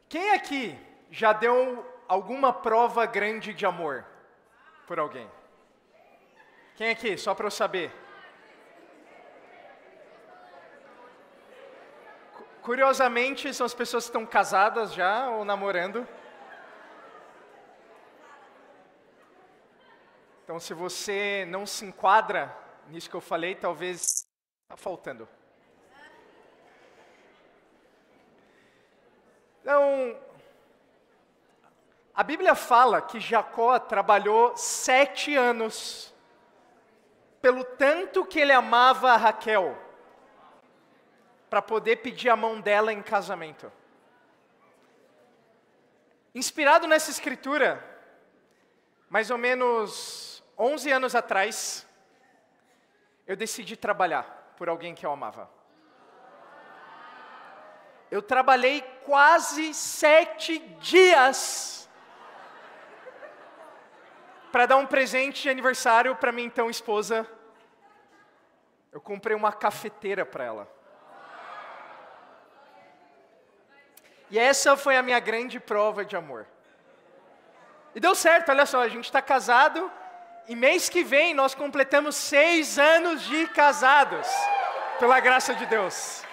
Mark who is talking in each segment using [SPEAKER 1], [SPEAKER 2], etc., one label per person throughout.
[SPEAKER 1] Quem aqui já deu alguma prova grande de amor por alguém? Quem aqui, só para eu saber? Curiosamente, são as pessoas que estão casadas já ou namorando. Então, se você não se enquadra nisso que eu falei, talvez está faltando. Então, a Bíblia fala que Jacó trabalhou 7 anos, pelo tanto que ele amava a Raquel, para poder pedir a mão dela em casamento. Inspirado nessa escritura, mais ou menos 11 anos atrás, eu decidi trabalhar por alguém que eu amava. Eu trabalhei quase 7 dias para dar um presente de aniversário para minha então esposa. Eu comprei uma cafeteira para ela. E essa foi a minha grande prova de amor. E deu certo, olha só, a gente está casado e mês que vem nós completamos 6 anos de casados, pela graça de Deus.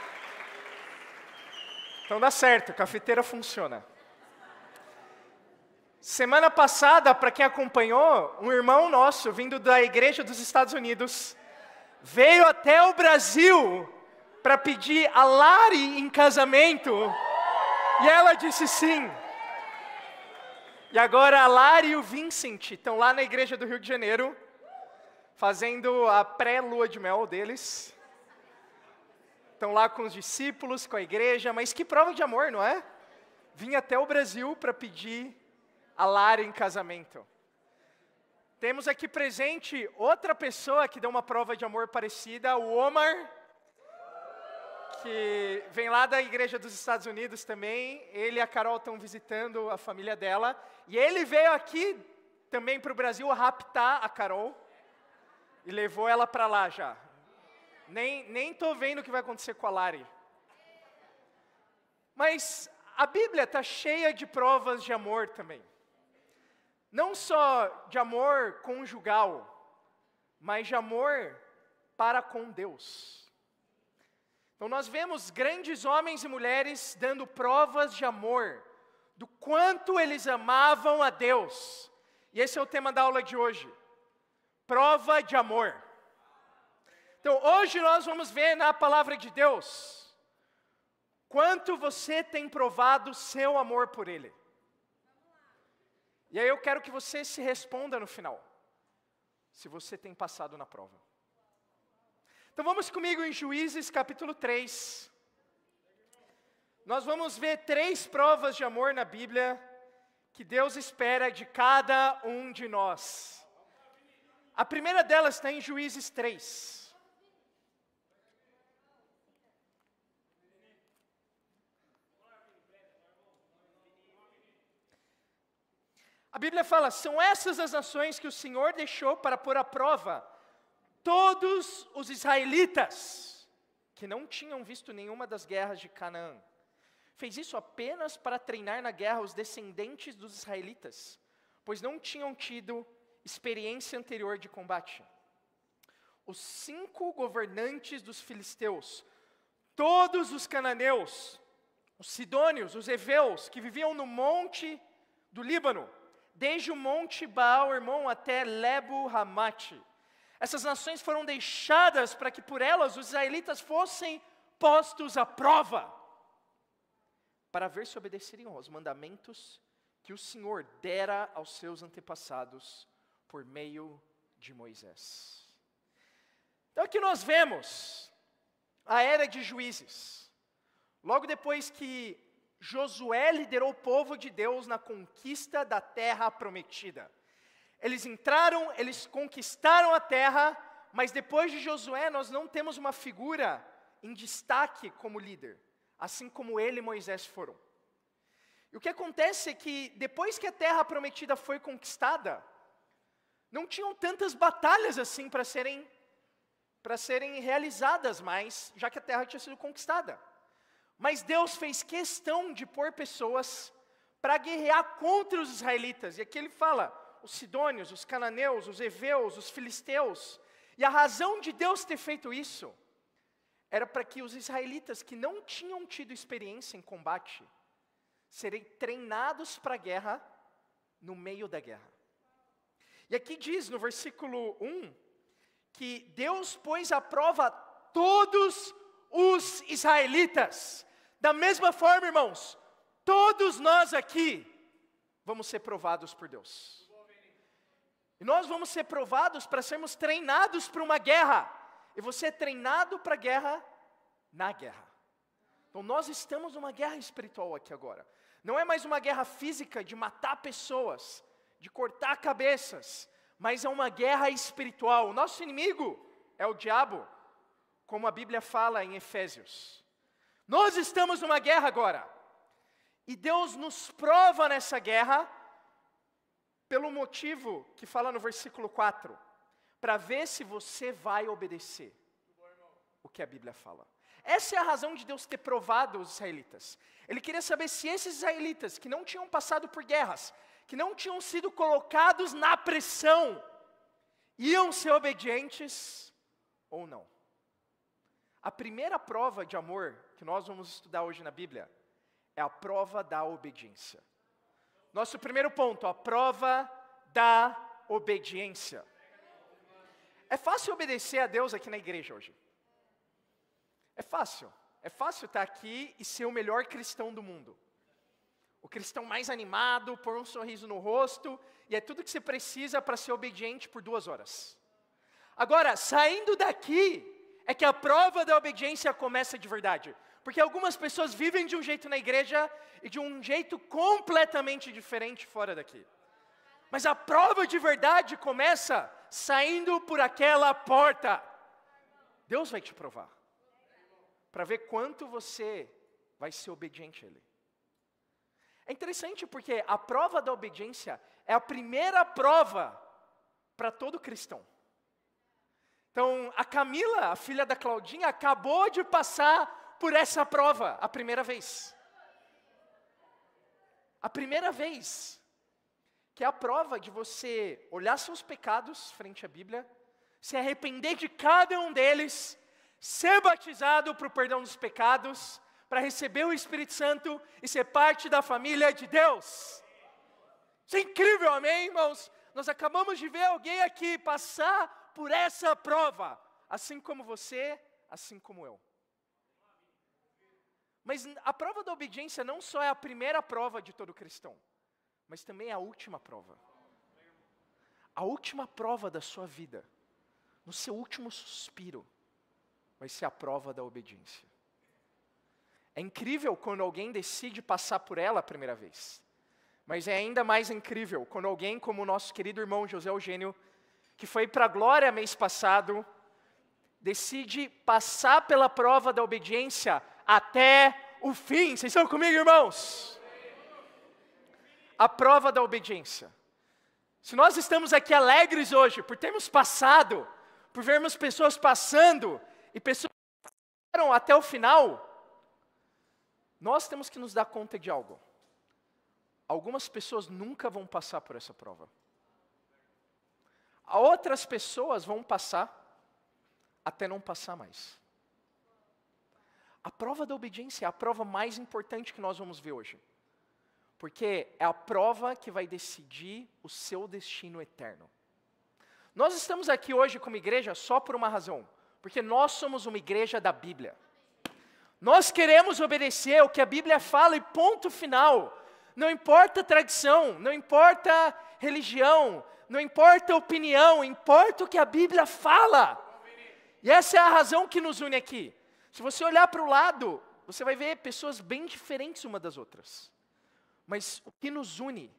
[SPEAKER 1] Então dá certo, a cafeteira funciona. Semana passada, para quem acompanhou, um irmão nosso, vindo da igreja dos Estados Unidos, veio até o Brasil para pedir a Lari em casamento, e ela disse sim. E agora a Lari e o Vincent estão lá na igreja do Rio de Janeiro, fazendo a pré-lua de mel deles. Estão lá com os discípulos, com a igreja, mas que prova de amor, não é? Vim até o Brasil para pedir a Lara em casamento. Temos aqui presente outra pessoa que deu uma prova de amor parecida, o Omar, que vem lá da igreja dos Estados Unidos também. Ele e a Carol estão visitando a família dela. E ele veio aqui também para o Brasil raptar a Carol e levou ela para lá já. Nem estou vendo o que vai acontecer com a Lari. Mas a Bíblia está cheia de provas de amor também. Não só de amor conjugal, mas de amor para com Deus. Então nós vemos grandes homens e mulheres dando provas de amor, do quanto eles amavam a Deus. E esse é o tema da aula de hoje. Prova de amor. Então, hoje nós vamos ver na palavra de Deus quanto você tem provado o seu amor por Ele. E aí eu quero que você se responda no final, se você tem passado na prova. Então vamos comigo em Juízes capítulo 3. Nós vamos ver 3 provas de amor na Bíblia que Deus espera de cada um de nós. A primeira delas está em Juízes 3. A Bíblia fala, são essas as nações que o Senhor deixou para pôr à prova todos os israelitas, que não tinham visto nenhuma das guerras de Canaã. Fez isso apenas para treinar na guerra os descendentes dos israelitas, pois não tinham tido experiência anterior de combate. Os 5 governantes dos filisteus, todos os cananeus, os sidônios, os heveus, que viviam no monte do Líbano, desde o monte Baal-Hermon até Lebo-Hamate. Essas nações foram deixadas para que por elas os israelitas fossem postos à prova, para ver se obedeceriam aos mandamentos que o Senhor dera aos seus antepassados por meio de Moisés. Então aqui nós vemos a era de juízes. Logo depois que Josué liderou o povo de Deus na conquista da terra prometida. Eles entraram, eles conquistaram a terra, mas depois de Josué nós não temos uma figura em destaque como líder, assim como ele e Moisés foram. E o que acontece é que depois que a terra prometida foi conquistada, não tinham tantas batalhas assim para serem realizadas mais, já que a terra tinha sido conquistada. Mas Deus fez questão de pôr pessoas para guerrear contra os israelitas. E aqui ele fala, os sidônios, os cananeus, os heveus, os filisteus. E a razão de Deus ter feito isso era para que os israelitas que não tinham tido experiência em combate, serem treinados para a guerra no meio da guerra. E aqui diz no versículo 1, que Deus pôs à prova todos os israelitas. Da mesma forma, irmãos, todos nós aqui vamos ser provados por Deus. E nós vamos ser provados para sermos treinados para uma guerra. E você é treinado para a guerra na guerra. Então nós estamos numa guerra espiritual aqui agora. Não é mais uma guerra física de matar pessoas, de cortar cabeças, mas é uma guerra espiritual. O nosso inimigo é o diabo, como a Bíblia fala em Efésios. Nós estamos numa guerra agora. E Deus nos prova nessa guerra, pelo motivo que fala no versículo 4, para ver se você vai obedecer o que a Bíblia fala. Essa é a razão de Deus ter provado os israelitas. Ele queria saber se esses israelitas, que não tinham passado por guerras, que não tinham sido colocados na pressão, iam ser obedientes ou não. A primeira prova de amor que nós vamos estudar hoje na Bíblia é a prova da obediência. Nosso primeiro ponto, a prova da obediência. É fácil obedecer a Deus aqui na igreja hoje. É fácil estar aqui e ser o melhor cristão do mundo. O cristão mais animado, pôr um sorriso no rosto, e é tudo que você precisa para ser obediente por 2 horas. Agora, saindo daqui, é que a prova da obediência começa de verdade. Porque algumas pessoas vivem de um jeito na igreja e de um jeito completamente diferente fora daqui. Mas a prova de verdade começa saindo por aquela porta. Deus vai te provar. Para ver quanto você vai ser obediente a Ele. É interessante porque a prova da obediência é a primeira prova para todo cristão. Então, a Camila, a filha da Claudinha, acabou de passar por essa prova a primeira vez. A primeira vez. Que é a prova de você olhar seus pecados frente à Bíblia, se arrepender de cada um deles, ser batizado para o perdão dos pecados, para receber o Espírito Santo e ser parte da família de Deus. Isso é incrível, amém, irmãos? Nós acabamos de ver alguém aqui passar por essa prova, assim como você, assim como eu. Mas a prova da obediência não só é a primeira prova de todo cristão, mas também é a última prova. A última prova da sua vida, no seu último suspiro, vai ser a prova da obediência. É incrível quando alguém decide passar por ela a primeira vez. Mas é ainda mais incrível quando alguém como o nosso querido irmão José Eugênio, que foi para a glória mês passado, decide passar pela prova da obediência até o fim. Vocês estão comigo, irmãos? A prova da obediência. Se nós estamos aqui alegres hoje por termos passado, por vermos pessoas passando, e pessoas que passaram até o final, nós temos que nos dar conta de algo. Algumas pessoas nunca vão passar por essa prova. Outras pessoas vão passar até não passar mais. A prova da obediência é a prova mais importante que nós vamos ver hoje. Porque é a prova que vai decidir o seu destino eterno. Nós estamos aqui hoje como igreja só por uma razão. Porque nós somos uma igreja da Bíblia. Nós queremos obedecer o que a Bíblia fala e ponto final. Não importa a tradição, não importa a religião, não importa a opinião, importa o que a Bíblia fala. E essa é a razão que nos une aqui. Se você olhar para o lado, você vai ver pessoas bem diferentes uma das outras. Mas o que nos une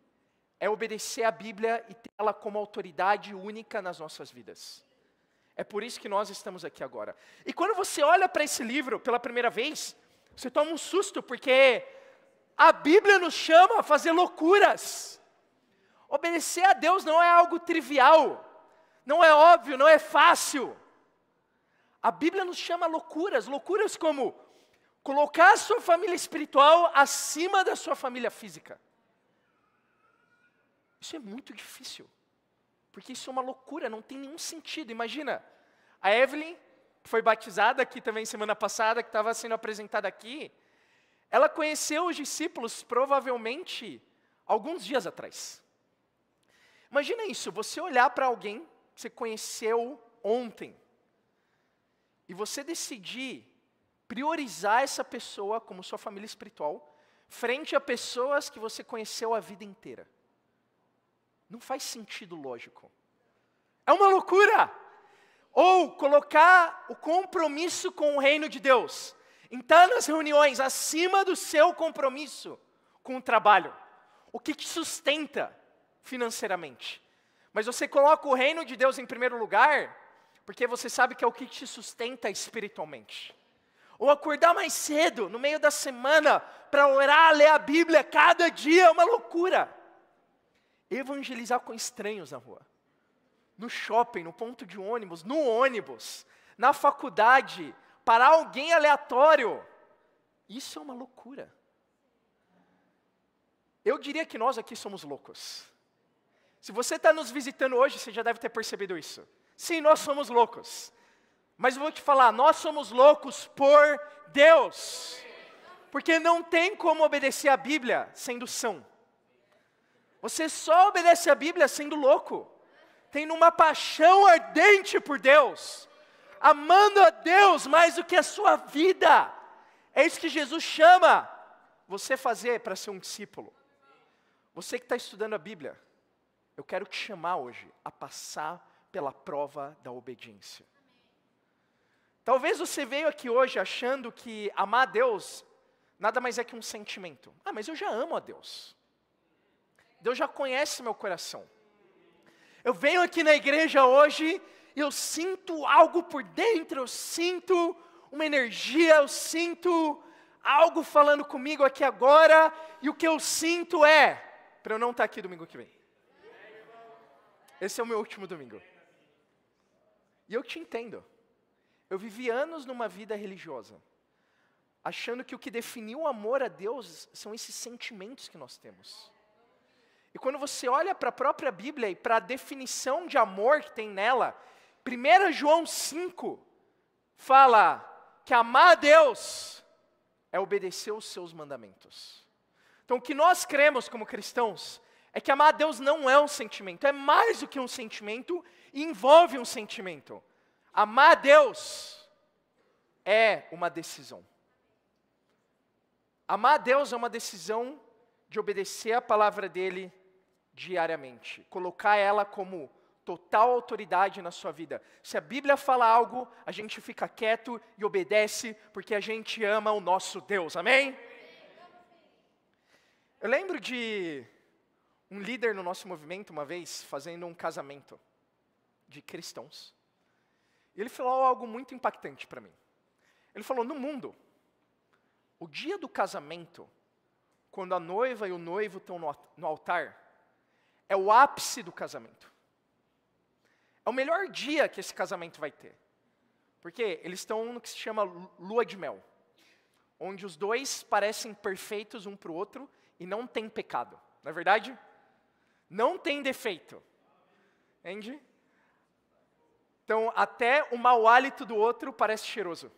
[SPEAKER 1] é obedecer a Bíblia e ter ela como autoridade única nas nossas vidas. É por isso que nós estamos aqui agora. E quando você olha para esse livro pela primeira vez, você toma um susto, porque a Bíblia nos chama a fazer loucuras. Obedecer a Deus não é algo trivial, não é óbvio, não é fácil. A Bíblia nos chama a loucuras, loucuras como colocar a sua família espiritual acima da sua família física. Isso é muito difícil, porque isso é uma loucura, não tem nenhum sentido. Imagina, a Evelyn, que foi batizada aqui também semana passada, que estava sendo apresentada aqui, ela conheceu os discípulos provavelmente alguns dias atrás. Imagina isso, você olhar para alguém que você conheceu ontem, e você decidir priorizar essa pessoa como sua família espiritual, frente a pessoas que você conheceu a vida inteira. Não faz sentido lógico. É uma loucura! Ou colocar o compromisso com o reino de Deus, em estar nas reuniões acima do seu compromisso com o trabalho. O que te sustenta financeiramente. Mas você coloca o reino de Deus em primeiro lugar, porque você sabe que é o que te sustenta espiritualmente. Ou acordar mais cedo, no meio da semana, para orar, ler a Bíblia cada dia, é uma loucura. Evangelizar com estranhos na rua. No shopping, no ponto de ônibus, no ônibus, na faculdade, parar alguém aleatório. Isso é uma loucura. Eu diria que nós aqui somos loucos. Se você está nos visitando hoje, você já deve ter percebido isso. Sim, nós somos loucos. Mas eu vou te falar, nós somos loucos por Deus. Porque não tem como obedecer a Bíblia sendo são. Você só obedece a Bíblia sendo louco. Tendo uma paixão ardente por Deus. Amando a Deus mais do que a sua vida. É isso que Jesus chama você fazer para ser um discípulo. Você que está estudando a Bíblia, eu quero te chamar hoje a passar pela prova da obediência. Talvez você veio aqui hoje achando que amar a Deus nada mais é que um sentimento. Ah, mas eu já amo a Deus. Deus já conhece meu coração. Eu venho aqui na igreja hoje e eu sinto algo por dentro, eu sinto uma energia, eu sinto algo falando comigo aqui agora, e o que eu sinto é, para eu não estar aqui domingo que vem. Esse é o meu último domingo. E eu te entendo. Eu vivi anos numa vida religiosa, achando que o que definiu o amor a Deus são esses sentimentos que nós temos. E quando você olha para a própria Bíblia e para a definição de amor que tem nela, 1 João 5 fala que amar a Deus é obedecer os seus mandamentos. Então o que nós cremos como cristãos é que amar a Deus não é um sentimento, é mais do que um sentimento e envolve um sentimento. Amar a Deus é uma decisão. Amar a Deus é uma decisão de obedecer a palavra dEle diariamente. Colocar ela como total autoridade na sua vida. Se a Bíblia fala algo, a gente fica quieto e obedece, porque a gente ama o nosso Deus. Amém? Eu lembro de um líder no nosso movimento, uma vez, fazendo um casamento de cristãos. E ele falou algo muito impactante para mim. Ele falou, no mundo, o dia do casamento, quando a noiva e o noivo estão no altar, é o ápice do casamento. É o melhor dia que esse casamento vai ter. Porque eles estão no que se chama lua de mel. Onde os dois parecem perfeitos um para o outro e não tem pecado. Não é verdade? Não tem defeito. Entende? Então, até o mau hálito do outro parece cheiroso.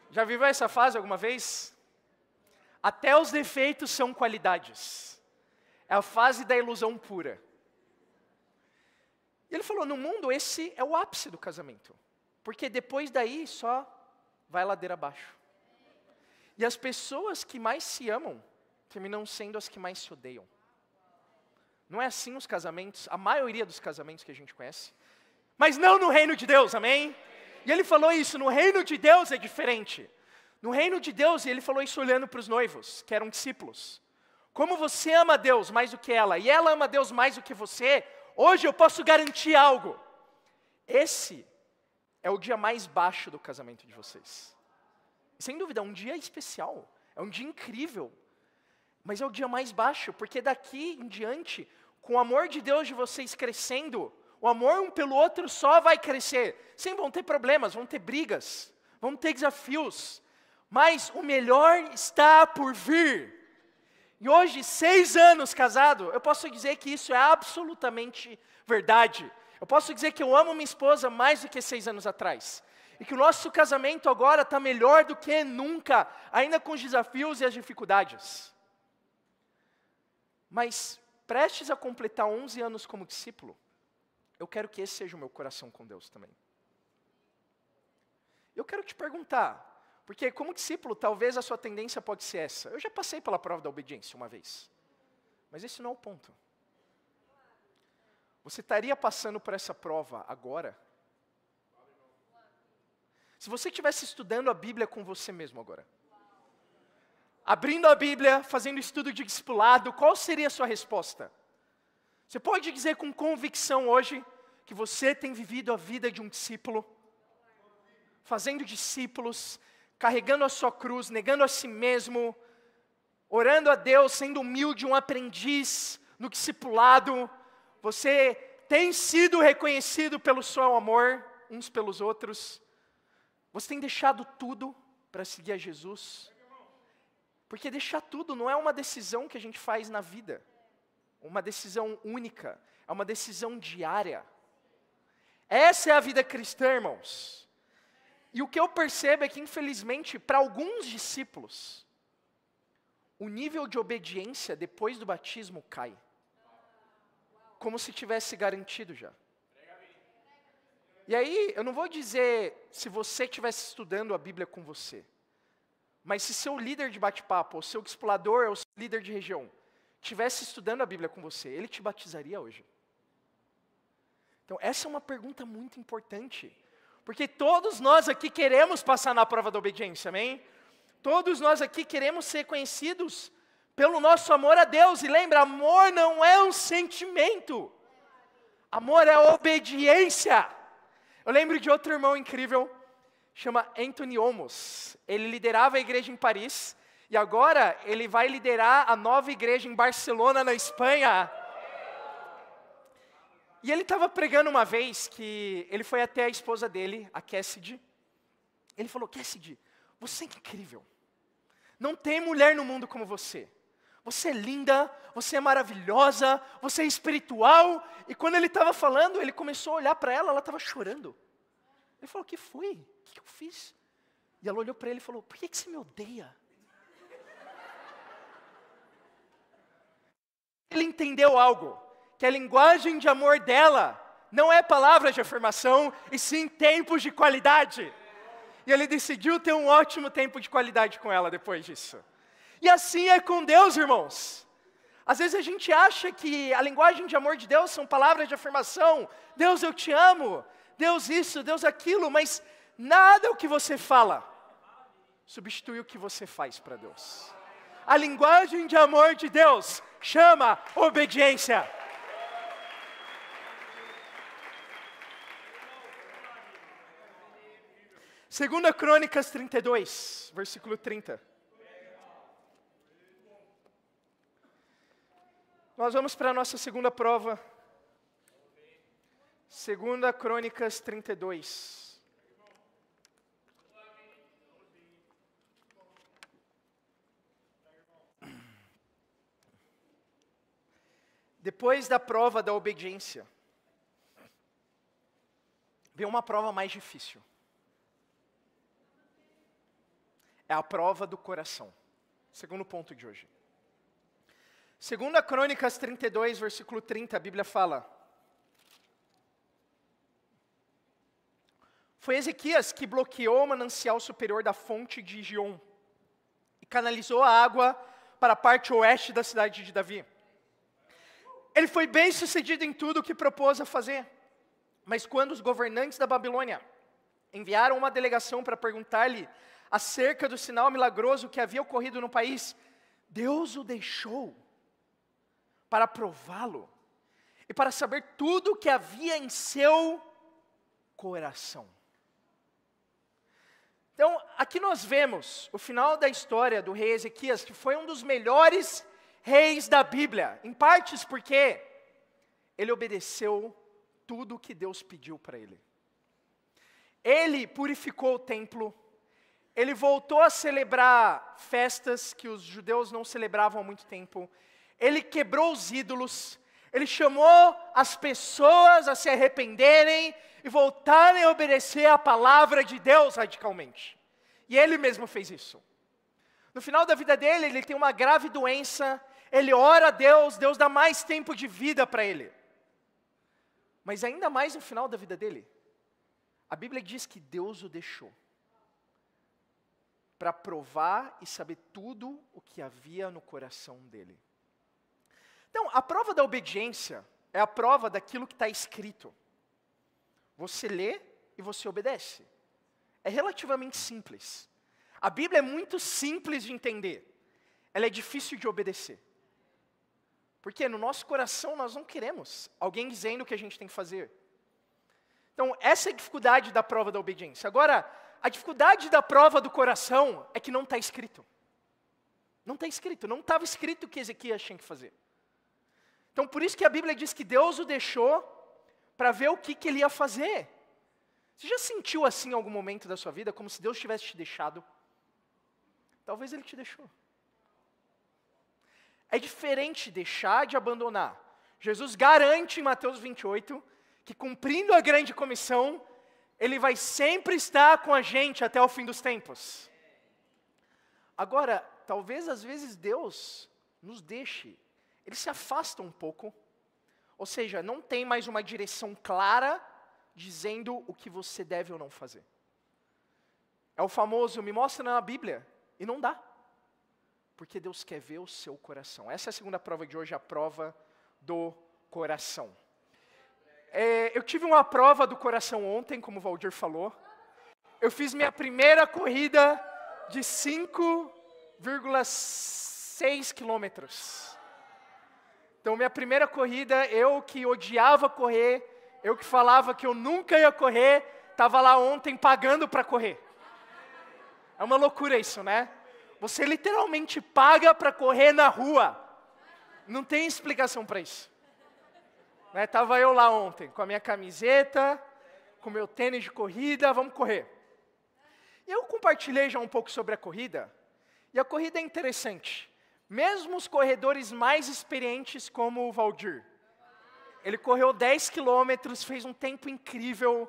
[SPEAKER 1] Já viveu essa fase alguma vez? Até os defeitos são qualidades. É a fase da ilusão pura. E ele falou, no mundo esse é o ápice do casamento. Porque depois daí só vai ladeira abaixo. E as pessoas que mais se amam, terminam sendo as que mais se odeiam. Não é assim os casamentos, a maioria dos casamentos que a gente conhece. Mas não no reino de Deus, amém? E ele falou isso, no reino de Deus é diferente. No reino de Deus, e ele falou isso olhando para os noivos, que eram discípulos. Como você ama a Deus mais do que ela, e ela ama a Deus mais do que você, hoje eu posso garantir algo. Esse é o dia mais baixo do casamento de vocês. Sem dúvida, é um dia especial, é um dia incrível. Mas é o dia mais baixo, porque daqui em diante, com o amor de Deus de vocês crescendo, o amor um pelo outro só vai crescer. Sim, vão ter problemas, vão ter brigas, vão ter desafios. mas o melhor está por vir. E hoje, 6 anos casado, eu posso dizer que isso é absolutamente verdade. Eu posso dizer que eu amo minha esposa mais do que 6 anos atrás. E que o nosso casamento agora está melhor do que nunca, ainda com os desafios e as dificuldades. Mas, prestes a completar 11 anos como discípulo, eu quero que esse seja o meu coração com Deus também. Eu quero te perguntar, porque como discípulo, talvez a sua tendência pode ser essa. Eu já passei pela prova da obediência uma vez. Mas esse não é o ponto. Você estaria passando por essa prova agora? Se você estivesse estudando a Bíblia com você mesmo agora, abrindo a Bíblia, fazendo estudo de discipulado, qual seria a sua resposta? Você pode dizer com convicção hoje que você tem vivido a vida de um discípulo, fazendo discípulos, carregando a sua cruz, negando a si mesmo, orando a Deus, sendo humilde, um aprendiz no discipulado. Você tem sido reconhecido pelo seu amor uns pelos outros. Você tem deixado tudo para seguir a Jesus. Porque deixar tudo não é uma decisão que a gente faz na vida. Uma decisão única. É uma decisão diária. Essa é a vida cristã, irmãos. E o que eu percebo é que, infelizmente, para alguns discípulos, o nível de obediência depois do batismo cai. Como se tivesse garantido já. E aí, eu não vou dizer se você estivesse estudando a Bíblia com você, mas se seu líder de bate-papo, ou seu discipulador, ou seu líder de região, estivesse estudando a Bíblia com você, ele te batizaria hoje? Então, essa é uma pergunta muito importante. Porque todos nós aqui queremos passar na prova da obediência, amém? Todos nós aqui queremos ser conhecidos pelo nosso amor a Deus. E lembra, amor não é um sentimento. Amor é obediência. Eu lembro de outro irmão incrível, chama Anthony Olmos. Ele liderava a igreja em Paris. E agora ele vai liderar a nova igreja em Barcelona, na Espanha. E ele estava pregando uma vez que ele foi até a esposa dele, a Cassidy. Ele falou, Cassidy, você é incrível. Não tem mulher no mundo como você. Você é linda, você é maravilhosa, você é espiritual. E quando ele estava falando, ele começou a olhar para ela estava chorando. Ele falou, o que foi? O que eu fiz? E ela olhou para ele e falou, por que você me odeia? Ele entendeu algo. Que a linguagem de amor dela não é palavras de afirmação, e sim tempos de qualidade. E ele decidiu ter um ótimo tempo de qualidade com ela depois disso. E assim é com Deus, irmãos. Às vezes a gente acha que a linguagem de amor de Deus são palavras de afirmação. Deus, eu te amo. Deus isso, Deus aquilo. Mas nada o que você fala substitui o que você faz para Deus. A linguagem de amor de Deus chama obediência. Segunda Crônicas 32, versículo 30. Nós vamos para a nossa segunda prova. Segunda Crônicas 32. Depois da prova da obediência, vem uma prova mais difícil. É a prova do coração. Segundo ponto de hoje. Segunda Crônicas 32, versículo 30, a Bíblia fala: foi Ezequias que bloqueou o manancial superior da fonte de Gion e canalizou a água para a parte oeste da cidade de Davi. Ele foi bem sucedido em tudo o que propôs a fazer. Mas quando os governantes da Babilônia enviaram uma delegação para perguntar-lhe acerca do sinal milagroso que havia ocorrido no país, Deus o deixou para prová-lo e para saber tudo o que havia em seu coração. Então, aqui nós vemos o final da história do rei Ezequias, que foi um dos melhores reis da Bíblia, em partes porque ele obedeceu tudo o que Deus pediu para ele. Ele purificou o templo, ele voltou a celebrar festas que os judeus não celebravam há muito tempo. Ele quebrou os ídolos. Ele chamou as pessoas a se arrependerem e voltarem a obedecer a palavra de Deus radicalmente. E ele mesmo fez isso. No final da vida dele, ele tem uma grave doença. Ele ora a Deus, Deus dá mais tempo de vida para ele. Mas ainda mais no final da vida dele, a Bíblia diz que Deus o deixou para provar e saber tudo o que havia no coração dele. Então, a prova da obediência é a prova daquilo que está escrito. Você lê e você obedece. É relativamente simples. A Bíblia é muito simples de entender. Ela é difícil de obedecer. Porque no nosso coração nós não queremos alguém dizendo o que a gente tem que fazer. Então, essa é a dificuldade da prova da obediência. Agora, a dificuldade da prova do coração é que não está escrito. Não está escrito, não estava escrito o que Ezequias tinha que fazer. Então, por isso que a Bíblia diz que Deus o deixou para ver o que ele ia fazer. Você já sentiu assim em algum momento da sua vida, como se Deus tivesse te deixado? Talvez Ele te deixou. É diferente deixar de abandonar. Jesus garante em Mateus 28, que cumprindo a grande comissão, Ele vai sempre estar com a gente até o fim dos tempos. Agora, talvez às vezes Deus nos deixe, Ele se afasta um pouco, ou seja, não tem mais uma direção clara, dizendo o que você deve ou não fazer. É o famoso, me mostra na Bíblia, e não dá. Porque Deus quer ver o seu coração. Essa é a segunda prova de hoje, a prova do coração. Eu tive uma prova do coração ontem, como o Valdir falou. Eu fiz minha primeira corrida de 5,6 quilômetros. Então, minha primeira corrida, eu que odiava correr, eu que falava que eu nunca ia correr, estava lá ontem pagando para correr. É uma loucura isso, né? Você literalmente paga para correr na rua. Não tem explicação para isso. Estava eu lá ontem, com a minha camiseta, com o meu tênis de corrida, vamos correr. E eu compartilhei já um pouco sobre a corrida, e a corrida é interessante. Mesmo os corredores mais experientes como o Valdir, ele correu 10 quilômetros, fez um tempo incrível,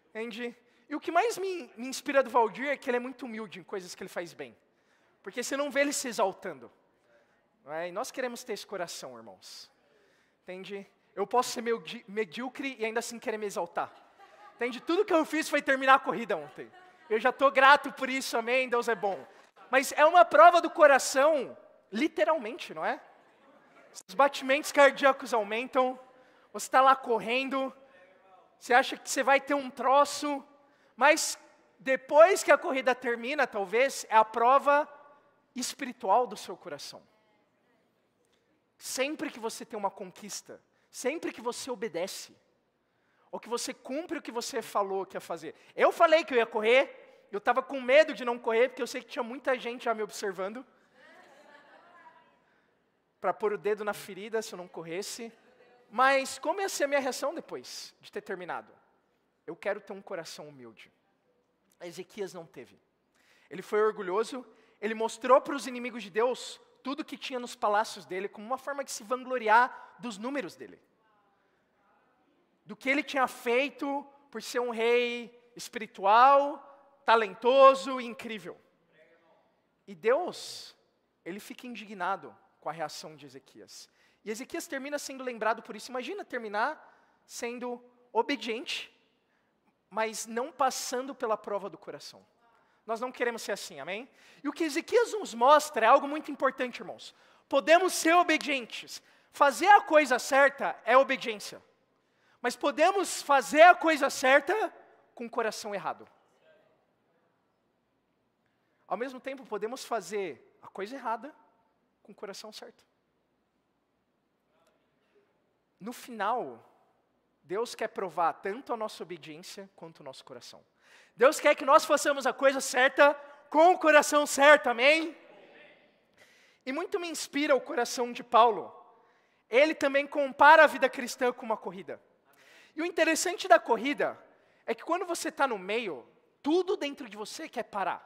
[SPEAKER 1] entende? E o que mais me inspira do Valdir é que ele é muito humilde em coisas que ele faz bem. Porque você não vê ele se exaltando. Não é? E nós queremos ter esse coração, irmãos. Entende? Eu posso ser medíocre e ainda assim querer me exaltar. Entende? Tudo que eu fiz foi terminar a corrida ontem. Eu já estou grato por isso, amém? Deus é bom. Mas é uma prova do coração, literalmente, não é? Os batimentos cardíacos aumentam, você está lá correndo, você acha que você vai ter um troço, mas depois que a corrida termina, talvez, é a prova espiritual do seu coração. Sempre que você tem uma conquista, sempre que você obedece, ou que você cumpre o que você falou que ia fazer. Eu falei que eu ia correr, eu estava com medo de não correr, porque eu sei que tinha muita gente já me observando, para pôr o dedo na ferida se eu não corresse. Mas como ia ser a minha reação depois de ter terminado? Eu quero ter um coração humilde. Ezequias não teve. Ele foi orgulhoso, ele mostrou para os inimigos de Deus tudo que tinha nos palácios dele, como uma forma de se vangloriar dos números dele. Do que ele tinha feito por ser um rei espiritual, talentoso e incrível. E Deus, ele fica indignado com a reação de Ezequias. E Ezequias termina sendo lembrado por isso. Imagina terminar sendo obediente, mas não passando pela prova do coração. Nós não queremos ser assim, amém? E o que Ezequias nos mostra é algo muito importante, irmãos. Podemos ser obedientes. Fazer a coisa certa é obediência. Mas podemos fazer a coisa certa com o coração errado. Ao mesmo tempo, podemos fazer a coisa errada com o coração certo. No final, Deus quer provar tanto a nossa obediência quanto o nosso coração. Deus quer que nós façamos a coisa certa com o coração certo, amém? E muito me inspira o coração de Paulo. Ele também compara a vida cristã com uma corrida. E o interessante da corrida é que quando você está no meio, tudo dentro de você quer parar.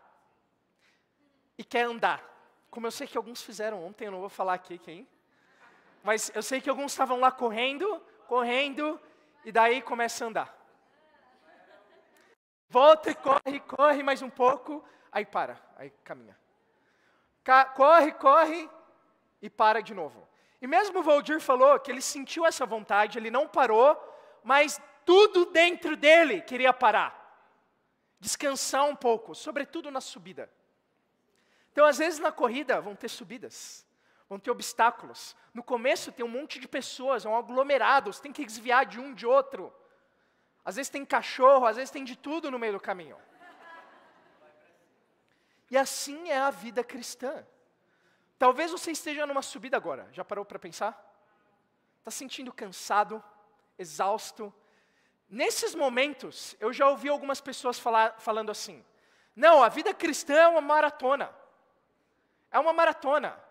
[SPEAKER 1] e quer andar. Como eu sei que alguns fizeram ontem, eu não vou falar aqui quem. Mas eu sei que alguns estavam lá correndo, e daí começa a andar. Volta e corre mais um pouco, aí para, aí caminha. Corre e para de novo. E mesmo o Valdir falou que ele sentiu essa vontade, ele não parou, mas tudo dentro dele queria parar. Descansar um pouco, sobretudo na subida. Então, às vezes na corrida vão ter subidas, vão ter obstáculos. No começo tem um monte de pessoas, é um aglomerado, você tem que desviar de um de outro. Às vezes tem cachorro, às vezes tem de tudo no meio do caminho. E assim é a vida cristã. Talvez você esteja numa subida agora, já parou para pensar? Está sentindo cansado, exausto? Nesses momentos, eu já ouvi algumas pessoas falando assim, não, a vida cristã é uma maratona. É uma maratona.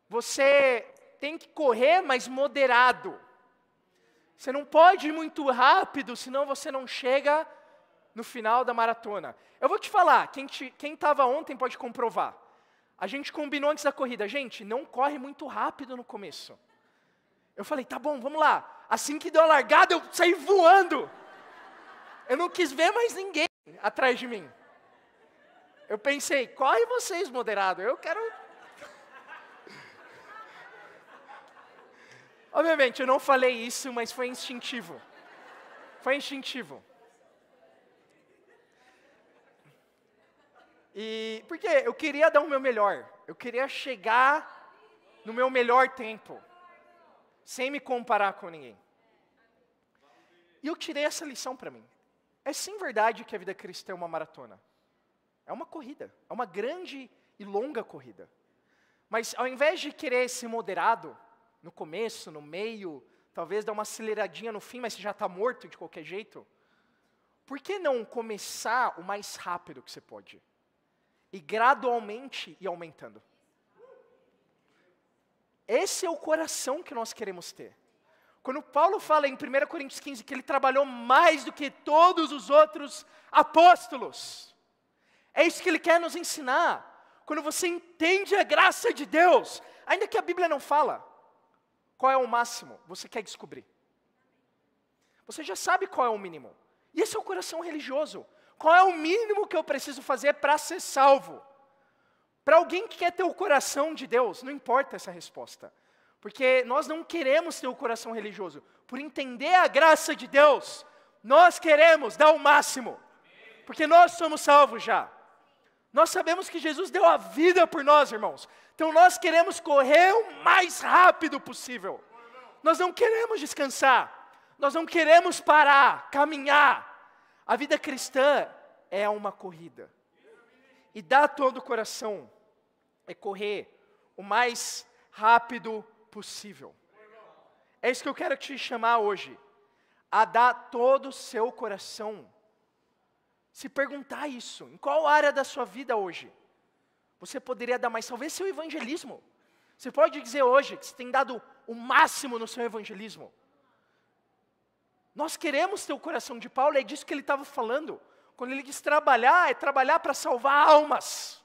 [SPEAKER 1] Você tem que correr, mas moderado. Você não pode ir muito rápido, senão você não chega no final da maratona. Eu vou te falar, quem estava ontem pode comprovar. A gente combinou antes da corrida, gente, não corre muito rápido no começo. Eu falei, tá bom, vamos lá. Assim que deu a largada, eu saí voando. Eu não quis ver mais ninguém atrás de mim. Eu pensei, corre vocês, moderado, eu quero... Obviamente, eu não falei isso, mas foi instintivo. Foi instintivo. E porque eu queria dar o meu melhor. Eu queria chegar no meu melhor tempo. Sem me comparar com ninguém. E eu tirei essa lição para mim. É sim verdade que a vida cristã é uma maratona. É uma corrida. É uma grande e longa corrida. Mas ao invés de querer ser moderado, no começo, no meio, talvez dar uma aceleradinha no fim, mas você já está morto de qualquer jeito, por que não começar o mais rápido que você pode? E gradualmente ir aumentando. Esse é o coração que nós queremos ter. Quando Paulo fala em 1 Coríntios 15 que ele trabalhou mais do que todos os outros apóstolos, é isso que ele quer nos ensinar. Quando você entende a graça de Deus, ainda que a Bíblia não fala, qual é o máximo? Você quer descobrir. Você já sabe qual é o mínimo. E esse é o coração religioso. Qual é o mínimo que eu preciso fazer para ser salvo? Para alguém que quer ter o coração de Deus, não importa essa resposta. Porque nós não queremos ter o coração religioso. Por entender a graça de Deus, nós queremos dar o máximo. Porque nós somos salvos já. Nós sabemos que Jesus deu a vida por nós, irmãos. Então nós queremos correr o mais rápido possível. Nós não queremos descansar. Nós não queremos parar, caminhar. A vida cristã é uma corrida. E dar todo o coração é correr o mais rápido possível. É isso que eu quero te chamar hoje. A dar todo o seu coração. Se perguntar isso, em qual área da sua vida hoje você poderia dar mais? Talvez seu evangelismo. Você pode dizer hoje que você tem dado o máximo no seu evangelismo. Nós queremos ter o coração de Paulo, é disso que ele estava falando. Quando ele diz trabalhar, é trabalhar para salvar almas.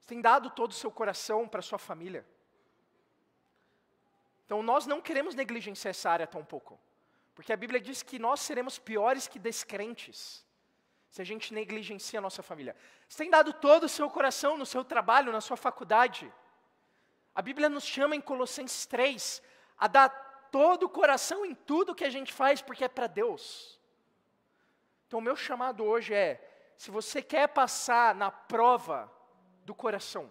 [SPEAKER 1] Você tem dado todo o seu coração para a sua família. Então nós não queremos negligenciar essa área tão pouco. Porque a Bíblia diz que nós seremos piores que descrentes, se a gente negligencia a nossa família. Você tem dado todo o seu coração no seu trabalho, na sua faculdade. A Bíblia nos chama em Colossenses 3 a dar todo o coração em tudo que a gente faz, porque é para Deus. Então o meu chamado hoje é, se você quer passar na prova do coração,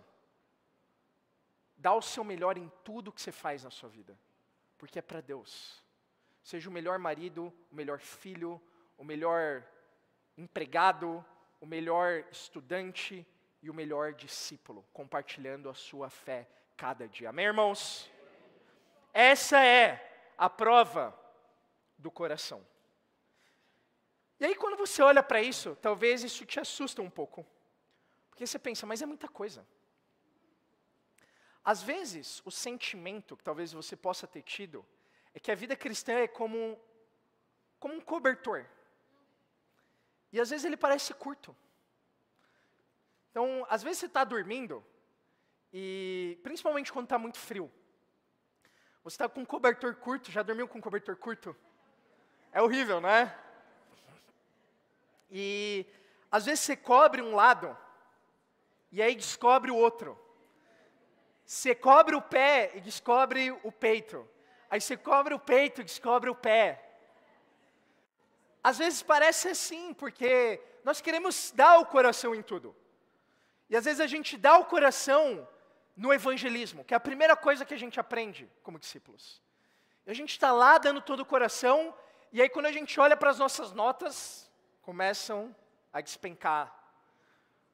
[SPEAKER 1] dá o seu melhor em tudo que você faz na sua vida, porque é para Deus. Seja o melhor marido, o melhor filho, o melhor empregado, o melhor estudante e o melhor discípulo, compartilhando a sua fé cada dia. Amém, irmãos? Essa é a prova do coração. E aí quando você olha para isso, talvez isso te assusta um pouco. Porque você pensa, mas é muita coisa. Às vezes, o sentimento que talvez você possa ter tido é que a vida cristã é como um cobertor. E às vezes ele parece curto. Então, às vezes você está dormindo, e principalmente quando está muito frio. Você está com um cobertor curto, já dormiu com um cobertor curto? É horrível, não é? E às vezes você cobre um lado, e aí descobre o outro. Você cobre o pé e descobre o peito. Aí você cobre o peito e descobre o pé. Às vezes parece assim, porque nós queremos dar o coração em tudo. E às vezes a gente dá o coração no evangelismo, que é a primeira coisa que a gente aprende como discípulos. E a gente está lá dando todo o coração, e aí quando a gente olha para as nossas notas, começam a despencar.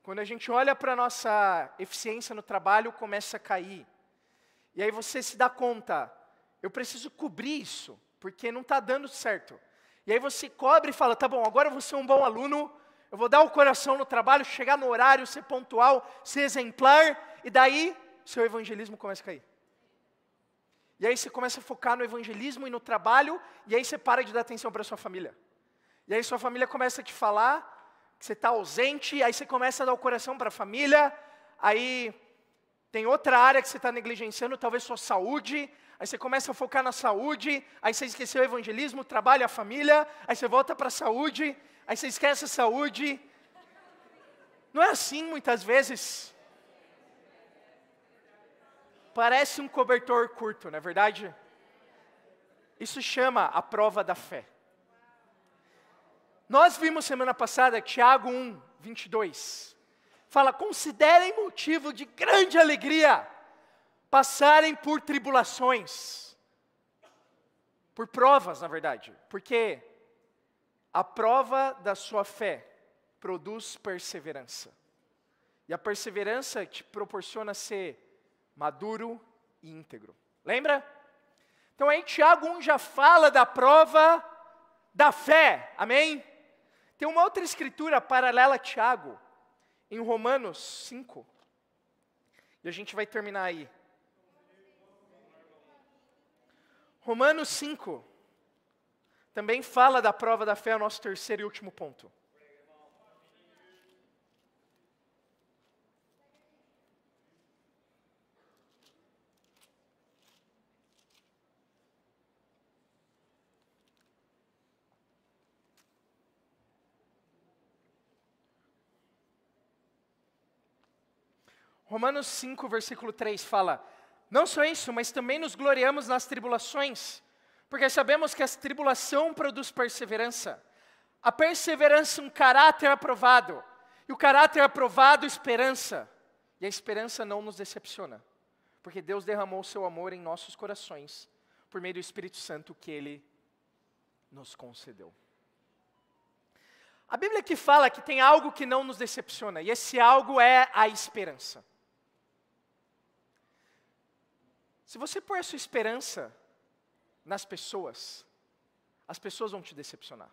[SPEAKER 1] Quando a gente olha para a nossa eficiência no trabalho, começa a cair. E aí você se dá conta, eu preciso cobrir isso, porque não está dando certo. E aí você cobre e fala, tá bom, agora eu vou ser um bom aluno, eu vou dar o coração no trabalho, chegar no horário, ser pontual, ser exemplar, e daí seu evangelismo começa a cair. E aí você começa a focar no evangelismo e no trabalho, e aí você para de dar atenção para sua família. E aí sua família começa a te falar que você está ausente, aí você começa a dar o coração para a família, aí tem outra área que você está negligenciando, talvez sua saúde, aí você começa a focar na saúde, aí você esqueceu o evangelismo, o trabalho, a família, aí você volta para a saúde, aí você esquece a saúde. Não é assim muitas vezes? Parece um cobertor curto, não é verdade? Isso chama a prova da fé. Nós vimos semana passada, Tiago 1, 22. Fala, considerem motivo de grande alegria passarem por tribulações. Por provas, na verdade. Porque a prova da sua fé produz perseverança. E a perseverança te proporciona ser maduro e íntegro. Lembra? Então aí Tiago 1 já fala da prova da fé. Amém? Tem uma outra escritura paralela a Tiago, em Romanos 5. E a gente vai terminar aí. Romanos 5 também fala da prova da fé, é o nosso terceiro e último ponto. Romanos 5, versículo 3 fala, não só isso, mas também nos gloriamos nas tribulações, porque sabemos que a tribulação produz perseverança. A perseverança um caráter aprovado, e o caráter aprovado esperança. E a esperança não nos decepciona, porque Deus derramou o seu amor em nossos corações, por meio do Espírito Santo que Ele nos concedeu. A Bíblia aqui fala que tem algo que não nos decepciona, e esse algo é a esperança. Se você pôr a sua esperança nas pessoas, as pessoas vão te decepcionar.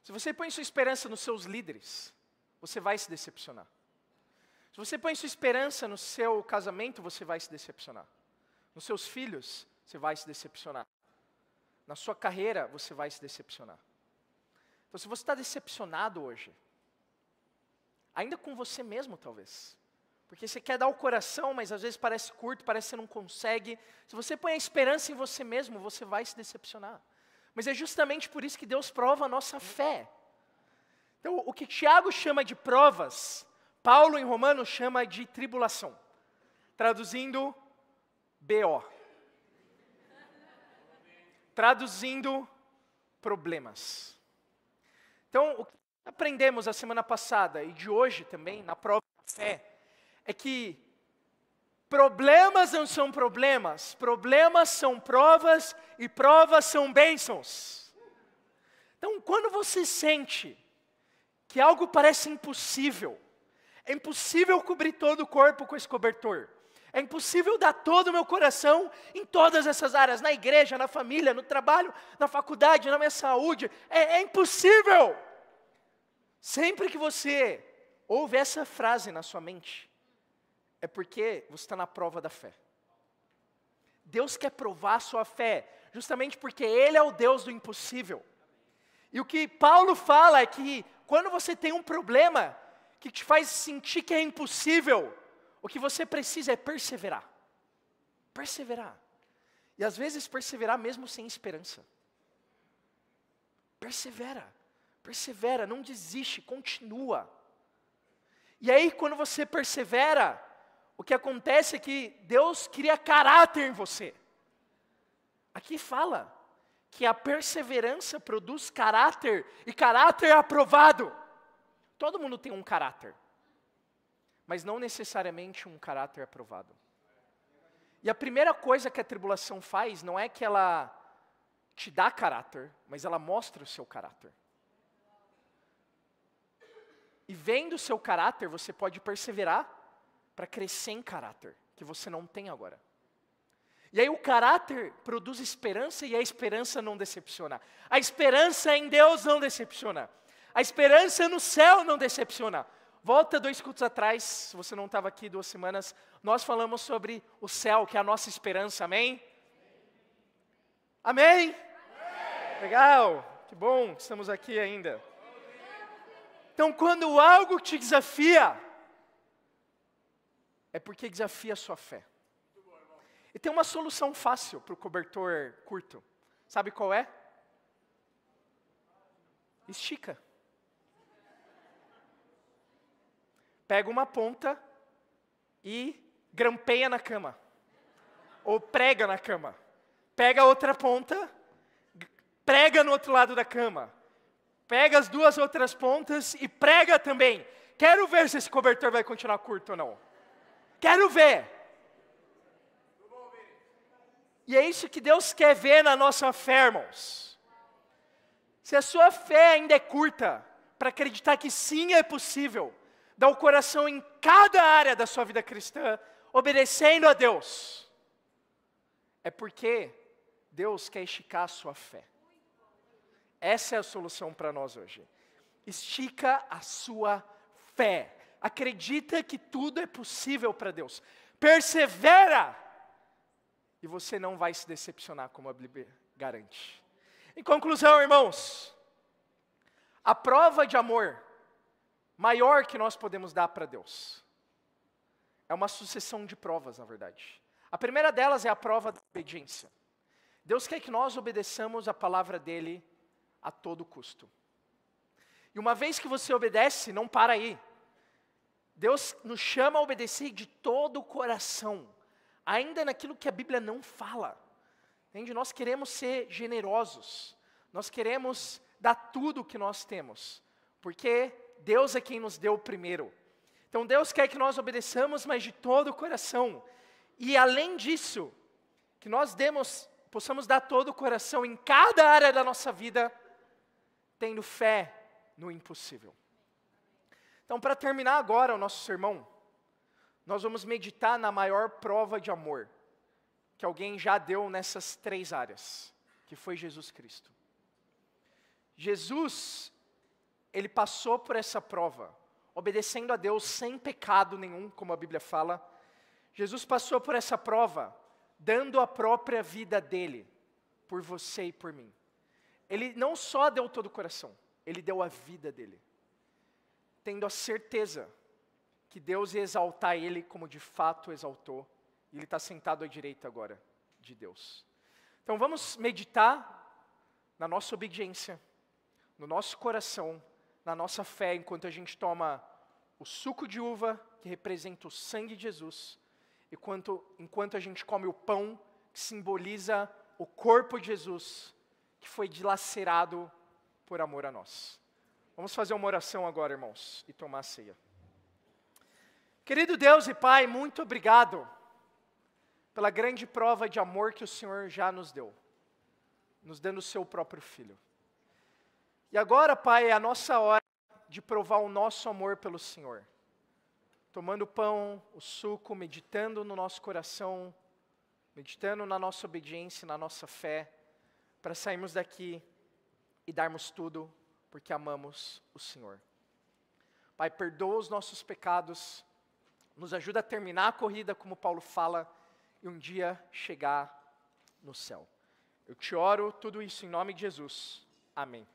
[SPEAKER 1] Se você põe sua esperança nos seus líderes, você vai se decepcionar. Se você põe sua esperança no seu casamento, você vai se decepcionar. Nos seus filhos, você vai se decepcionar. Na sua carreira, você vai se decepcionar. Então, se você está decepcionado hoje, ainda com você mesmo, talvez, porque você quer dar o coração, mas às vezes parece curto, parece que você não consegue. Se você põe a esperança em você mesmo, você vai se decepcionar. Mas é justamente por isso que Deus prova a nossa fé. Então, o que Tiago chama de provas, Paulo em Romanos chama de tribulação. Traduzindo, BO. Traduzindo, problemas. Então, o que aprendemos a semana passada e de hoje também, na prova da fé, é que problemas não são problemas, problemas são provas e provas são bênçãos. Então, quando você sente que algo parece impossível, é impossível cobrir todo o corpo com esse cobertor, é impossível dar todo o meu coração em todas essas áreas, na igreja, na família, no trabalho, na faculdade, na minha saúde, é impossível. Sempre que você ouve essa frase na sua mente, é porque você está na prova da fé. Deus quer provar a sua fé, justamente porque Ele é o Deus do impossível. E o que Paulo fala é que quando você tem um problema que te faz sentir que é impossível, o que você precisa é perseverar. Perseverar. E às vezes perseverar mesmo sem esperança. Persevera, persevera, não desiste, continua. E aí quando você persevera, o que acontece é que Deus cria caráter em você. Aqui fala que a perseverança produz caráter, e caráter é aprovado. Todo mundo tem um caráter, mas não necessariamente um caráter aprovado. E a primeira coisa que a tribulação faz, não é que ela te dá caráter, mas ela mostra o seu caráter. E vendo o seu caráter, você pode perseverar para crescer em caráter, que você não tem agora. E aí o caráter produz esperança e a esperança não decepciona. A esperança em Deus não decepciona. A esperança no céu não decepciona. Volta 2 cultos atrás, se você não estava aqui 2 semanas, nós falamos sobre o céu, que é a nossa esperança, amém? Amém? Legal, que bom que estamos aqui ainda. Então quando algo te desafia, é porque desafia a sua fé. E tem uma solução fácil para o cobertor curto. Sabe qual é? Estica. Pega uma ponta e grampeia na cama. Ou prega na cama. Pega a outra ponta, prega no outro lado da cama. Pega as 2 outras pontas e prega também. Quero ver se esse cobertor vai continuar curto ou não. Quero ver. E é isso que Deus quer ver na nossa fé, irmãos. Se a sua fé ainda é curta, para acreditar que sim é possível, dar o coração em cada área da sua vida cristã, obedecendo a Deus, é porque Deus quer esticar a sua fé. Essa é a solução para nós hoje. Estica a sua fé. Acredita que tudo é possível para Deus. Persevera! E você não vai se decepcionar, como a Bíblia garante. Em conclusão, irmãos, a prova de amor maior que nós podemos dar para Deus é uma sucessão de provas, na verdade. A primeira delas é a prova da obediência. Deus quer que nós obedeçamos a palavra dEle a todo custo. E uma vez que você obedece, não para aí. Deus nos chama a obedecer de todo o coração, ainda naquilo que a Bíblia não fala. Entende? Nós queremos ser generosos, nós queremos dar tudo o que nós temos, porque Deus é quem nos deu primeiro. Então Deus quer que nós obedeçamos, mas de todo o coração. E além disso, que nós possamos dar todo o coração em cada área da nossa vida, tendo fé no impossível. Então, para terminar agora o nosso sermão, nós vamos meditar na maior prova de amor que alguém já deu nessas 3 áreas, que foi Jesus Cristo. Jesus, Ele passou por essa prova, obedecendo a Deus sem pecado nenhum, como a Bíblia fala. Jesus passou por essa prova, dando a própria vida dEle, por você e por mim. Ele não só deu todo o coração, Ele deu a vida dEle, tendo a certeza que Deus ia exaltar Ele como de fato exaltou, e Ele está sentado à direita agora de Deus. Então vamos meditar na nossa obediência, no nosso coração, na nossa fé, enquanto a gente toma o suco de uva, que representa o sangue de Jesus, enquanto a gente come o pão, que simboliza o corpo de Jesus, que foi dilacerado por amor a nós. Vamos fazer uma oração agora, irmãos, e tomar a ceia. Querido Deus e Pai, muito obrigado pela grande prova de amor que o Senhor já nos deu, nos dando o seu próprio Filho. E agora, Pai, é a nossa hora de provar o nosso amor pelo Senhor. Tomando o pão, o suco, meditando no nosso coração, meditando na nossa obediência, na nossa fé, para sairmos daqui e darmos tudo, porque amamos o Senhor. Pai, perdoa os nossos pecados, nos ajuda a terminar a corrida, como Paulo fala, e um dia chegar no céu. Eu te oro tudo isso em nome de Jesus. Amém.